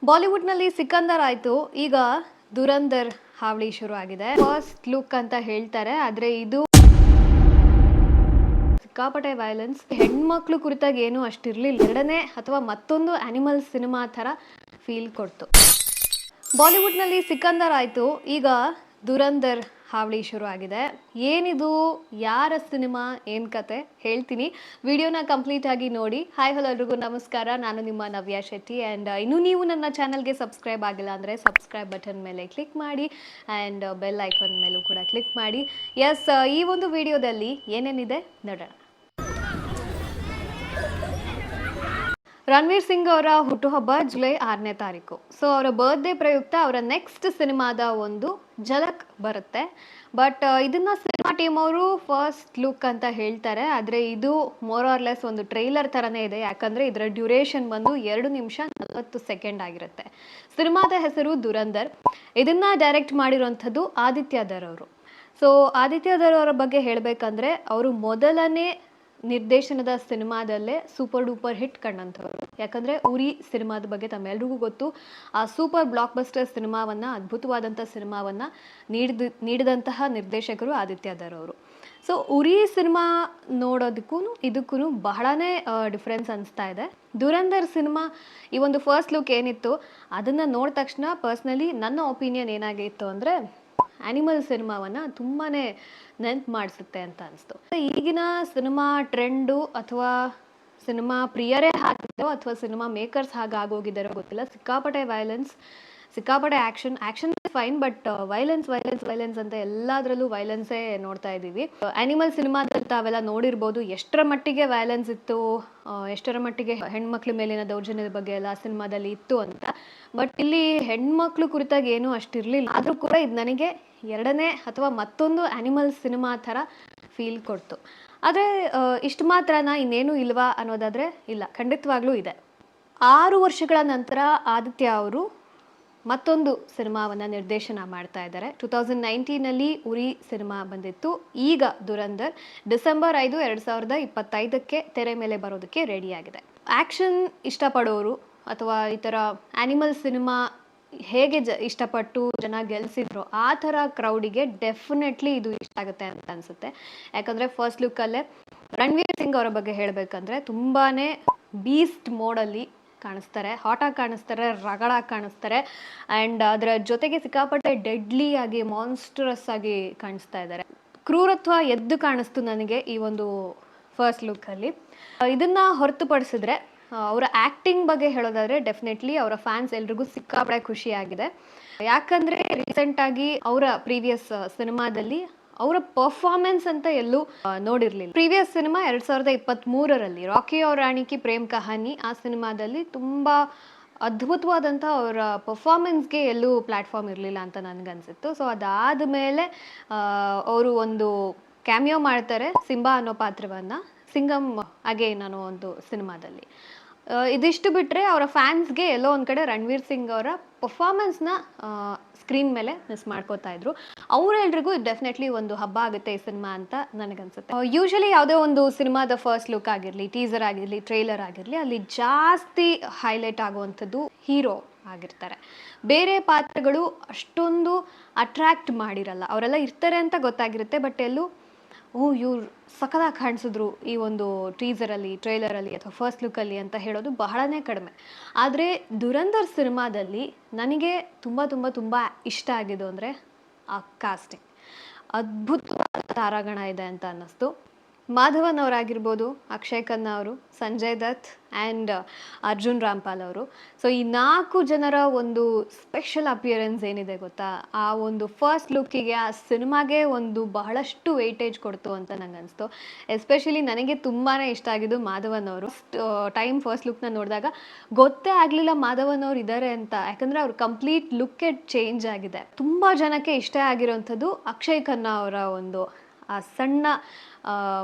ಬಾಲಿವುಡ್ನಲ್ಲಿ ಸಿಕಂದರ್ ಆಯ್ತು, ಈಗ ದುರಂದರ್ ಹಾವಳಿ ಶುರು ಆಗಿದೆ. ಫಸ್ಟ್ ಲುಕ್ ಅಂತ ಹೇಳ್ತಾರೆ, ಆದ್ರೆ ಇದು ಸಿಕ್ಕಾಪಟ್ಟೆ ವೈಲೆನ್ಸ್. ಹೆಣ್ಮಕ್ಳು ಕುರಿತಾಗಿ ಏನು ಅಷ್ಟಿರ್ಲಿಲ್ಲ. ಎರಡನೇ ಅಥವಾ ಮತ್ತೊಂದು ಅನಿಮಲ್ ಸಿನಿಮಾ ತರ ಫೀಲ್ ಕೊಡ್ತು. ಬಾಲಿವುಡ್ನಲ್ಲಿ ಸಿಕಂದರ್ ಆಯ್ತು, ಈಗ ದುರಂದರ್ ಹಾವಳಿ ಶುರು ಆಗಿದೆ. ಏನಿದು, ಯಾರ ಸಿನಿಮಾ, ಏನ್ ಕತೆ ಹೇಳ್ತೀನಿ. ವಿಡಿಯೋನ ಕಂಪ್ಲೀಟ್ ಆಗಿ ನೋಡಿ. ಹಾಯ್ ಹಲೋ ಎಲ್ರಿಗೂ ನಮಸ್ಕಾರ, ನಾನು ನಿಮ್ಮ ನವ್ಯ ಶೆಟ್ಟಿ. ಆ್ಯಂಡ್ ಇನ್ನೂ ನೀವು ನನ್ನ ಚಾನಲ್ಗೆ ಸಬ್ಸ್ಕ್ರೈಬ್ ಆಗಿಲ್ಲ ಅಂದರೆ ಸಬ್ಸ್ಕ್ರೈಬ್ ಬಟನ್ ಮೇಲೆ ಕ್ಲಿಕ್ ಮಾಡಿ ಆ್ಯಂಡ್ ಬೆಲ್ ಐಕಾನ್ ಮೇಲೂ ಕೂಡ ಕ್ಲಿಕ್ ಮಾಡಿ. ಎಸ್, ಈ ಒಂದು ವಿಡಿಯೋದಲ್ಲಿ ಏನೇನಿದೆ ನೋಡೋಣ. ರಣವೀರ್ ಸಿಂಗ್ ಅವರ ಹುಟ್ಟುಹಬ್ಬ ಜುಲೈ 6ನೇ ತಾರೀಕು. ಸೊ ಅವರ ಬರ್ತ್ಡೇ ಪ್ರಯುಕ್ತ ಅವರ ನೆಕ್ಸ್ಟ್ ಸಿನಿಮಾದ ಒಂದು ಝಲಕ್ ಬರುತ್ತೆ. ಬಟ್ ಇದನ್ನ ಸಿನಿಮಾ ಟೀಮ್ ಅವರು ಫಸ್ಟ್ ಲುಕ್ ಅಂತ ಹೇಳ್ತಾರೆ, ಆದರೆ ಇದು ಮೋರ್ ಆರ್ ಲೆಸ್ ಒಂದು ಟ್ರೈಲರ್ ಥರನೇ ಇದೆ. ಯಾಕಂದರೆ ಇದರ ಡ್ಯೂರೇಷನ್ ಬಂದು 2 ನಿಮಿಷ 40 ಸೆಕೆಂಡ್ ಆಗಿರುತ್ತೆ. ಸಿನಿಮಾದ ಹೆಸರು ದುರಂದರ್. ಇದನ್ನ ಡೈರೆಕ್ಟ್ ಮಾಡಿರುವಂಥದ್ದು ಆದಿತ್ಯ ದರ್ ಅವರು. ಸೊ ಆದಿತ್ಯ ದರ್ ಅವರ ಬಗ್ಗೆ ಹೇಳಬೇಕಂದ್ರೆ ಅವರು ಮೊದಲನೇ ನಿರ್ದೇಶನದ ಸಿನಿಮಾದಲ್ಲೇ ಸೂಪರ್ ಡೂಪರ್ ಹಿಟ್ ಕಂಡಂಥವ್ರು. ಯಾಕಂದರೆ ಉರಿ ಸಿನಿಮಾದ ಬಗ್ಗೆ ತಮ್ಮೆಲ್ರಿಗೂ ಗೊತ್ತು. ಆ ಸೂಪರ್ ಬ್ಲಾಕ್ ಬಸ್ಟರ್ ಸಿನಿಮಾವನ್ನು, ಅದ್ಭುತವಾದಂಥ ಸಿನಿಮಾವನ್ನು ನೀಡಿದಂತಹ ನಿರ್ದೇಶಕರು ಆದಿತ್ಯ ದರ್ ಅವರು. ಸೊ ಉರಿ ಸಿನಿಮಾ ನೋಡೋದಕ್ಕೂ ಇದಕ್ಕೂ ಬಹಳನೇ ಡಿಫ್ರೆನ್ಸ್ ಅನಿಸ್ತಾ ಇದೆ. ದುರಂದರ್ ಸಿನಿಮಾ ಈ ಒಂದು ಫಸ್ಟ್ ಲುಕ್ ಏನಿತ್ತು ಅದನ್ನು ನೋಡಿದ ತಕ್ಷಣ ಪರ್ಸ್ನಲಿ ನನ್ನ ಒಪಿನಿಯನ್ ಏನಾಗಿತ್ತು ಅಂದರೆ ಆ್ಯನಿಮಲ್ ಸಿನಿಮಾವನ್ನು ತುಂಬಾ ನೆನ್ಪು ಮಾಡಿಸುತ್ತೆ ಅಂತ ಅನಿಸ್ತು. ಈಗಿನ ಸಿನಿಮಾ ಟ್ರೆಂಡು ಅಥವಾ ಸಿನಿಮಾ ಪ್ರಿಯರೇ ಹಾಕಿದ್ದೋ ಅಥವಾ ಸಿನಿಮಾ ಮೇಕರ್ಸ್ ಹಾಗಾಗೋಗಿದ್ದಾರೋ ಗೊತ್ತಿಲ್ಲ. ಸಿಕ್ಕಾಪಟ್ಟೆ ವೈಲೆನ್ಸ್, ಸಿಕ್ಕಾಪಟ್ಟೆ ಆ್ಯಕ್ಷನ್ ಫೈನ್, ಬಟ್ ವೈಲೆನ್ಸ್ ಅಂತ ಎಲ್ಲದರಲ್ಲೂ ವೈಲೆನ್ಸೇ ನೋಡ್ತಾ ಇದ್ದೀವಿ. ಆ್ಯನಿಮಲ್ ಸಿನಿಮಾದಲ್ಲಿ ತಾವೆಲ್ಲ ನೋಡಿರ್ಬೋದು ಎಷ್ಟರ ಮಟ್ಟಿಗೆ ವೈಲೆನ್ಸ್ ಇತ್ತು, ಎಷ್ಟರ ಮಟ್ಟಿಗೆ ಹೆಣ್ಮಕ್ಳ ಮೇಲಿನ ದೌರ್ಜನ್ಯದ ಬಗ್ಗೆ ಎಲ್ಲ ಸಿನಿಮಾದಲ್ಲಿ ಇತ್ತು ಅಂತ. ಬಟ್ ಇಲ್ಲಿ ಹೆಣ್ಮಕ್ಳು ಕುರಿತಾಗಿ ಏನೂ ಅಷ್ಟಿರಲಿಲ್ಲ. ಆದರೂ ಕೂಡ ಇದು ನನಗೆ ಎರಡನೇ ಅಥವಾ ಮತ್ತೊಂದು ಆ್ಯನಿಮಲ್ ಸಿನಿಮಾ ಥರ ಫೀಲ್ ಕೊಡ್ತು. ಆದರೆ ಇಷ್ಟು ಮಾತ್ರನಾ, ಇನ್ನೇನು ಇಲ್ವಾ ಅನ್ನೋದಾದರೆ ಇಲ್ಲ, ಖಂಡಿತವಾಗ್ಲೂ ಇದೆ. 6 ವರ್ಷಗಳ ನಂತರ ಆದಿತ್ಯ ಅವರು ಮತ್ತೊಂದು ಸಿನಿಮಾವನ್ನು ನಿರ್ದೇಶನ ಮಾಡ್ತಾ ಇದ್ದಾರೆ. 2019ನಲ್ಲಿ ಉರಿ ಸಿನಿಮಾ ಬಂದಿತ್ತು. ಈಗ ದುರಂದರ್ ಡಿಸೆಂಬರ್ 5, 2025ಕ್ಕೆ ತೆರೆ ಮೇಲೆ ಬರೋದಕ್ಕೆ ರೆಡಿಯಾಗಿದೆ. ಆ್ಯಕ್ಷನ್ ಇಷ್ಟಪಡೋರು ಅಥವಾ ಈ ಥರ ಆ್ಯನಿಮಲ್ ಸಿನಿಮಾ ಹೇಗೆ ಇಷ್ಟಪಟ್ಟು ಜನ ಗೆಲ್ಸಿದ್ರು ಆ ಥರ ಕ್ರೌಡಿಗೆ ಡೆಫಿನೆಟ್ಲಿ ಇದು ಇಷ್ಟ ಆಗುತ್ತೆ ಅಂತ ಅನಿಸುತ್ತೆ. ಯಾಕಂದರೆ ಫಸ್ಟ್ ಲುಕ್ಕಲ್ಲೇ ರಣವೀರ್ ಸಿಂಗ್ ಅವರ ಬಗ್ಗೆ ಹೇಳಬೇಕಂದ್ರೆ ತುಂಬಾ ಬೀಸ್ಟ್ ಮೋಡಲ್ಲಿ ಕಾಣಿಸ್ತಾರೆ, ಹಾಟಾಗಿ ಕಾಣಿಸ್ತಾರೆ, ರಗಡಾಗಿ ಕಾಣಿಸ್ತಾರೆ. ಆ್ಯಂಡ್ ಅದರ ಜೊತೆಗೆ ಸಿಕ್ಕಾಪಟ್ಟೆ ಡೆಡ್ಲಿ ಆಗಿ, ಮಾನ್ಸ್ಟರಸ್ ಆಗಿ ಕಾಣಿಸ್ತಾ ಇದ್ದಾರೆ. ಕ್ರೂರತ್ವ ಎದ್ದು ಕಾಣಿಸ್ತು ನನಗೆ ಈ ಒಂದು ಫಸ್ಟ್ ಲುಕ್ಕಲ್ಲಿ. ಇದನ್ನು ಹೊರತುಪಡಿಸಿದ್ರೆ ಅವರ ಆ್ಯಕ್ಟಿಂಗ್ ಬಗ್ಗೆ ಹೇಳೋದಾದರೆ ಡೆಫಿನೆಟ್ಲಿ ಅವರ ಫ್ಯಾನ್ಸ್ ಎಲ್ರಿಗೂ ಸಿಕ್ಕಾಪಟ್ಟೆ ಖುಷಿಯಾಗಿದೆ. ಯಾಕಂದರೆ ರೀಸೆಂಟಾಗಿ ಅವರ ಪ್ರೀವಿಯಸ್ ಸಿನಿಮಾದಲ್ಲಿ ಅವರ ಪರ್ಫಾರ್ಮೆನ್ಸ್ ಅಂತ ಎಲ್ಲೂ ನೋಡಿರಲಿಲ್ಲ. ಪ್ರೀವಿಯಸ್ ಸಿನಿಮಾ 2023ರಲ್ಲಿ ರಾಕಿ ಔರ್ ರಾಣಿ ಕಿ ಪ್ರೇಮ್ ಕಹಾನಿ, ಆ ಸಿನಿಮಾದಲ್ಲಿ ತುಂಬ ಅದ್ಭುತವಾದಂಥ ಅವರ ಪರ್ಫಾರ್ಮೆನ್ಸ್ಗೆ ಎಲ್ಲೂ ಪ್ಲ್ಯಾಟ್ಫಾರ್ಮ್ ಇರಲಿಲ್ಲ ಅಂತ ನನಗನ್ಸಿತ್ತು. ಸೊ ಅದಾದ ಮೇಲೆ ಅವರು ಒಂದು ಕ್ಯಾಮಿಯೋ ಮಾಡ್ತಾರೆ, ಸಿಂಬಾ ಅನ್ನೋ ಪಾತ್ರವನ್ನು, ಸಿಂಗಮ್ ಅಗೇನ್ ಅನ್ನೋ ಒಂದು ಸಿನಿಮಾದಲ್ಲಿ. ಇದಿಷ್ಟು ಬಿಟ್ಟರೆ ಅವರ ಫ್ಯಾನ್ಸ್ಗೆ ಎಲ್ಲೋ ಒಂದು ಕಡೆ ರಣವೀರ್ ಸಿಂಗ್ ಅವರ ಪರ್ಫಾರ್ಮೆನ್ಸ್ನ ಸ್ಕ್ರೀನ್ ಮೇಲೆ ಮಿಸ್ ಮಾಡ್ಕೋತಾ ಇದ್ರು. ಅವರೆಲ್ರಿಗೂ ಡೆಫಿನೆಟ್ಲಿ ಒಂದು ಹಬ್ಬ ಆಗುತ್ತೆ ಈ ಸಿನಿಮಾ ಅಂತ ನನಗನ್ಸುತ್ತೆ. ಯೂಶಲಿ ಯಾವುದೇ ಒಂದು ಸಿನಿಮಾದ ಫಸ್ಟ್ ಲುಕ್ ಆಗಿರಲಿ, ಟೀಸರ್ ಆಗಿರಲಿ, ಟ್ರೈಲರ್ ಆಗಿರಲಿ, ಅಲ್ಲಿ ಜಾಸ್ತಿ ಹೈಲೈಟ್ ಆಗುವಂಥದ್ದು ಹೀರೋ ಆಗಿರ್ತಾರೆ. ಬೇರೆ ಪಾತ್ರಗಳು ಅಷ್ಟೊಂದು ಅಟ್ರ್ಯಾಕ್ಟ್ ಮಾಡಿರಲ್ಲ. ಅವರೆಲ್ಲ ಇರ್ತಾರೆ ಅಂತ ಗೊತ್ತಾಗಿರುತ್ತೆ, ಬಟ್ ಎಲ್ಲೂ ಇವ್ರು ಸಖತ್ತಾಗಿ ಕಾಣಿಸಿದ್ರು ಈ ಒಂದು ಟೀಸರಲ್ಲಿ, ಟ್ರೈಲರಲ್ಲಿ ಅಥವಾ ಫಸ್ಟ್ ಲುಕ್ಕಲ್ಲಿ ಅಂತ ಹೇಳೋದು ಬಹಳನೇ ಕಡಿಮೆ. ಆದರೆ ದುರಂದರ್ ಸಿನಿಮಾದಲ್ಲಿ ನನಗೆ ತುಂಬ ತುಂಬ ತುಂಬ ಇಷ್ಟ ಆಗಿದ್ದು ಅಂದರೆ ಆ ಕಾಸ್ಟಿಂಗ್. ಅದ್ಭುತವಾದ ತಾರಾಗಣ ಇದೆ ಅಂತ ಅನ್ನಿಸ್ತು. ಮಾಧವನ್ ಅವರಾಗಿರ್ಬೋದು, ಅಕ್ಷಯ್ ಖನ್ನಾ ಅವರು, ಸಂಜಯ್ ದತ್ ಆ್ಯಂಡ್ ಅರ್ಜುನ್ ರಾಮ್ಪಾಲ್ ಅವರು. ಸೊ ಈ 4 ಜನರ ಒಂದು ಸ್ಪೆಷಲ್ ಅಪಿಯರೆನ್ಸ್ ಏನಿದೆ ಗೊತ್ತಾ, ಆ ಒಂದು ಫಸ್ಟ್ ಲುಕ್ಕಿಗೆ, ಆ ಸಿನಿಮಾಗೆ ಒಂದು ಬಹಳಷ್ಟು ವೆಯ್ಟೇಜ್ ಕೊಡ್ತು ಅಂತ ನಂಗೆ ಅನಿಸ್ತು. ಎಸ್ಪೆಷಲಿ ನನಗೆ ತುಂಬಾ ಇಷ್ಟ ಆಗಿದ್ದು ಮಾಧವನ್ ಅವರು. ಫಸ್ಟ್ ಲುಕ್ನ ನೋಡಿದಾಗ ಗೊತ್ತೇ ಆಗಲಿಲ್ಲ ಮಾಧವನ್ ಅವರು ಇದ್ದಾರೆ ಅಂತ. ಯಾಕಂದರೆ ಅವ್ರ ಕಂಪ್ಲೀಟ್ ಲುಕ್ಕೇ ಚೇಂಜ್ ಆಗಿದೆ. ತುಂಬ ಜನಕ್ಕೆ ಇಷ್ಟ ಆಗಿರೋವಂಥದ್ದು ಅಕ್ಷಯ್ ಖನ್ನಾ ಅವರ ಒಂದು ಆ ಸಣ್ಣ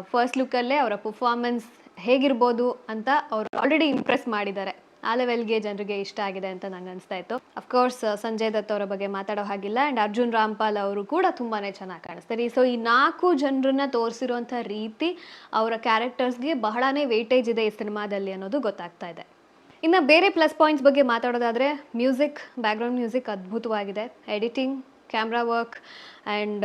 ಫಸ್ಟ್ ಲುಕ್ಕಲ್ಲೇ ಅವರ ಪರ್ಫಾರ್ಮೆನ್ಸ್ ಹೇಗಿರ್ಬೋದು ಅಂತ ಅವರು ಆಲ್ರೆಡಿ ಇಂಪ್ರೆಸ್ ಮಾಡಿದ್ದಾರೆ. ಆ ಲೆವೆಲ್ಗೆ ಜನರಿಗೆ ಇಷ್ಟ ಆಗಿದೆ ಅಂತ ನಂಗೆ ಅನಿಸ್ತಾ ಇತ್ತು. ಅಫ್ಕೋರ್ಸ್ ಸಂಜಯ್ ದತ್ ಅವರ ಬಗ್ಗೆ ಮಾತಾಡೋ ಹಾಗಿಲ್ಲ. ಆ್ಯಂಡ್ ಅರ್ಜುನ್ ರಾಮ್ಪಾಲ್ ಅವರು ಕೂಡ ತುಂಬಾ ಚೆನ್ನಾಗಿ ಕಾಣಿಸ್ತಾರೆ. ಸೊ ಈ 4 ಜನರನ್ನ ತೋರಿಸಿರುವಂಥ ರೀತಿ, ಅವರ ಕ್ಯಾರೆಕ್ಟರ್ಸ್ಗೆ ಬಹಳನೇ ವೇಟೇಜ್ ಇದೆ ಈ ಸಿನಿಮಾದಲ್ಲಿ ಅನ್ನೋದು ಗೊತ್ತಾಗ್ತಾ ಇದೆ. ಇನ್ನು ಬೇರೆ ಪ್ಲಸ್ ಪಾಯಿಂಟ್ಸ್ ಬಗ್ಗೆ ಮಾತಾಡೋದಾದರೆ ಮ್ಯೂಸಿಕ್, ಬ್ಯಾಕ್ಗ್ರೌಂಡ್ ಮ್ಯೂಸಿಕ್ ಅದ್ಭುತವಾಗಿದೆ. Editing, camera work and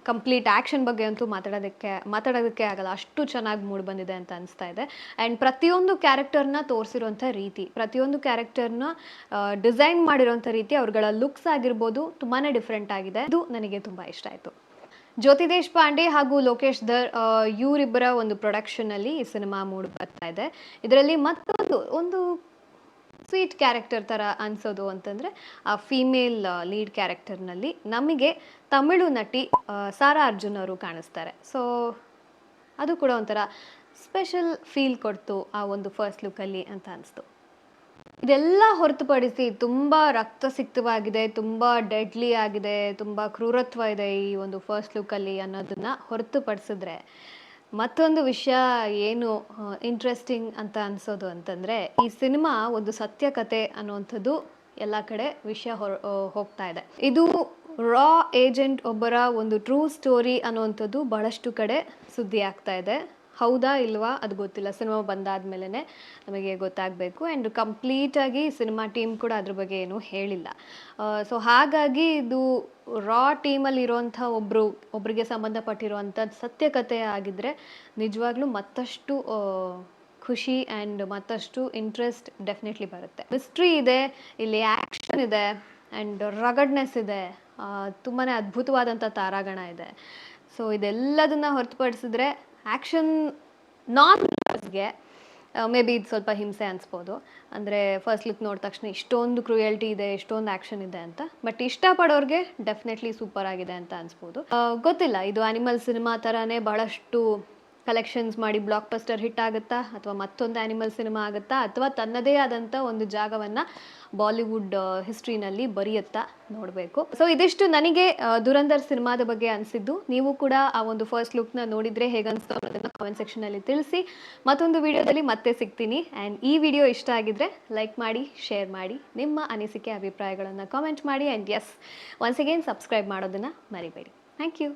complete action ಬಗ್ಗೆ ಅಂತೂ ಮಾತಾಡೋದಕ್ಕೆ ಆಗಲ್ಲ, ಅಷ್ಟು ಚೆನ್ನಾಗಿ ಮೂಡಿ ಬಂದಿದೆ ಅಂತ ಅನಿಸ್ತಾ ಇದೆ. ಆ್ಯಂಡ್ ಪ್ರತಿಯೊಂದು ಕ್ಯಾರೆಕ್ಟರ್ನ ತೋರಿಸಿರೋಂಥ ರೀತಿ, ಪ್ರತಿಯೊಂದು ಕ್ಯಾರೆಕ್ಟರ್ನ ಡಿಸೈನ್ ಮಾಡಿರೋಂಥ ರೀತಿ, ಅವ್ರಗಳ ಲುಕ್ಸ್ ಆಗಿರ್ಬೋದು ತುಂಬಾ ಡಿಫ್ರೆಂಟ್ ಆಗಿದೆ. ಇದು ನನಗೆ ತುಂಬ ಇಷ್ಟ ಆಯಿತು. ಜ್ಯೋತಿ ದೇಶಪಾಂಡೆ ಹಾಗೂ ಲೋಕೇಶ್ ಧರ್ ಇವರಿಬ್ಬರ ಒಂದು ಪ್ರೊಡಕ್ಷನಲ್ಲಿ ಈ ಸಿನಿಮಾ ಮೂಡಿ ಬರ್ತಾ ಇದೆ. ಇದರಲ್ಲಿ ಒಂದು ಸ್ವೀಟ್ ಕ್ಯಾರೆಕ್ಟರ್ ಥರ ಅನಿಸೋದು ಅಂತಂದರೆ ಆ ಫೀಮೇಲ್ ಲೀಡ್ ಕ್ಯಾರೆಕ್ಟರ್ನಲ್ಲಿ ನಮಗೆ ತಮಿಳು ನಟಿ ಸಾರಾ ಅರ್ಜುನ್ ಅವರು ಕಾಣಿಸ್ತಾರೆ. ಸೊ ಅದು ಕೂಡ ಒಂಥರ ಸ್ಪೆಷಲ್ ಫೀಲ್ ಕೊಡ್ತು ಆ ಒಂದು ಫಸ್ಟ್ ಲುಕ್ಕಲ್ಲಿ ಅಂತ ಅನಿಸ್ತು. ಇದೆಲ್ಲ ಹೊರತುಪಡಿಸಿ ತುಂಬ ರಕ್ತಸಿಕ್ತವಾಗಿದೆ, ತುಂಬ ಡೆಡ್ಲಿ ಆಗಿದೆ, ತುಂಬ ಕ್ರೂರತ್ವ ಇದೆ ಈ ಒಂದು ಫಸ್ಟ್ ಲುಕ್ಕಲ್ಲಿ ಅನ್ನೋದನ್ನು ಹೊರತುಪಡಿಸಿದ್ರೆ ಮತ್ತೊಂದು ವಿಷಯ ಏನು ಇಂಟ್ರೆಸ್ಟಿಂಗ್ ಅಂತ ಅನಿಸೋದು ಅಂತಂದರೆ, ಈ ಸಿನಿಮಾ ಒಂದು ಸತ್ಯ ಕತೆ ಅನ್ನುವಂಥದ್ದು ಎಲ್ಲ ಕಡೆ ವಿಷಯ ಹೋಗ್ತಾ ಇದೆ. ಇದು ರಾ ಏಜೆಂಟ್ ಒಬ್ಬರ ಒಂದು ಟ್ರೂ ಸ್ಟೋರಿ ಅನ್ನುವಂಥದ್ದು ಬಹಳಷ್ಟು ಕಡೆ ಸುದ್ದಿ ಆಗ್ತಾ ಇದೆ. ಹೌದಾ ಇಲ್ವಾ ಅದು ಗೊತ್ತಿಲ್ಲ, ಸಿನಿಮಾ ಬಂದಾದ್ಮೇಲೆ ನಮಗೆ ಗೊತ್ತಾಗಬೇಕು. ಆ್ಯಂಡ್ ಕಂಪ್ಲೀಟಾಗಿ ಸಿನಿಮಾ ಟೀಮ್ ಕೂಡ ಅದ್ರ ಬಗ್ಗೆ ಏನೂ ಹೇಳಿಲ್ಲ. ಸೊ ಹಾಗಾಗಿ ಇದು ರಾ ಟೀಮಲ್ಲಿ ಇರೋವಂಥ ಒಬ್ರಿಗೆ ಸಂಬಂಧಪಟ್ಟಿರುವಂಥ ಸತ್ಯಕತೆ ಆಗಿದ್ದರೆ ನಿಜವಾಗ್ಲೂ ಮತ್ತಷ್ಟು ಖುಷಿ ಆ್ಯಂಡ್ ಮತ್ತಷ್ಟು ಇಂಟ್ರೆಸ್ಟ್ ಡೆಫಿನೆಟ್ಲಿ ಬರುತ್ತೆ. ಮಿಸ್ಟ್ರಿ ಇದೆ, ಇಲ್ಲಿ ಆ್ಯಕ್ಷನ್ ಇದೆ ಆ್ಯಂಡ್ ರಗಡ್ನೆಸ್ ಇದೆ, ತುಂಬಾ ಅದ್ಭುತವಾದಂಥ ತಾರಾಗಣ ಇದೆ. ಸೊ ಇದೆಲ್ಲದನ್ನು ಹೊರತುಪಡಿಸಿದ್ರೆ ಆ್ಯಕ್ಷನ್ ನಾನ್ಗೆ ಮೇ ಬಿ ಇದು ಸ್ವಲ್ಪ ಹಿಂಸೆ ಅನಿಸ್ಬೋದು. ಅಂದರೆ ಫಸ್ಟ್ ಲುಕ್ ನೋಡಿದ ತಕ್ಷಣ ಇಷ್ಟೊಂದು ಕ್ರೂಯಲ್ಟಿ ಇದೆ, ಇಷ್ಟೊಂದು ಆ್ಯಕ್ಷನ್ ಇದೆ ಅಂತ. ಬಟ್ ಇಷ್ಟಪಡೋರಿಗೆ ಡೆಫಿನೆಟ್ಲಿ ಸೂಪರ್ ಆಗಿದೆ ಅಂತ ಅನಿಸ್ಬೋದು. ಗೊತ್ತಿಲ್ಲ, ಇದು ಆ್ಯನಿಮಲ್ ಸಿನಿಮಾ ಥರನೇ ಬಹಳಷ್ಟು ಕಲೆಕ್ಷನ್ಸ್ ಮಾಡಿ ಬ್ಲಾಕ್ ಬಸ್ಟರ್ ಹಿಟ್ ಆಗುತ್ತಾ, ಅಥವಾ ಮತ್ತೊಂದು ಆ್ಯನಿಮಲ್ ಸಿನಿಮಾ ಆಗುತ್ತಾ, ಅಥವಾ ತನ್ನದೇ ಆದಂಥ ಒಂದು ಜಾಗವನ್ನು ಬಾಲಿವುಡ್ ಹಿಸ್ಟ್ರಿನಲ್ಲಿ ಬರೆಯುತ್ತಾ ನೋಡಬೇಕು. ಸೊ ಇದಿಷ್ಟು ನನಗೆ ದುರಂಧರ್ ಸಿನಿಮಾದ ಬಗ್ಗೆ ಅನಿಸಿದ್ದು. ನೀವು ಕೂಡ ಆ ಒಂದು ಫಸ್ಟ್ ಲುಕ್ನ ನೋಡಿದರೆ ಹೇಗನ್ನಿಸ್ತು ಅನ್ನೋದನ್ನು ಕಾಮೆಂಟ್ ಸೆಕ್ಷನಲ್ಲಿ ತಿಳಿಸಿ. ಮತ್ತೊಂದು ವಿಡಿಯೋದಲ್ಲಿ ಮತ್ತೆ ಸಿಗ್ತೀನಿ. ಆ್ಯಂಡ್ ಈ ವಿಡಿಯೋ ಇಷ್ಟ ಆಗಿದ್ದರೆ ಲೈಕ್ ಮಾಡಿ, ಶೇರ್ ಮಾಡಿ, ನಿಮ್ಮ ಅನಿಸಿಕೆ ಅಭಿಪ್ರಾಯಗಳನ್ನು ಕಾಮೆಂಟ್ ಮಾಡಿ. And yes, once again subscribe ಮಾಡೋದನ್ನು ಮರಿಬೇಡಿ. Thank you.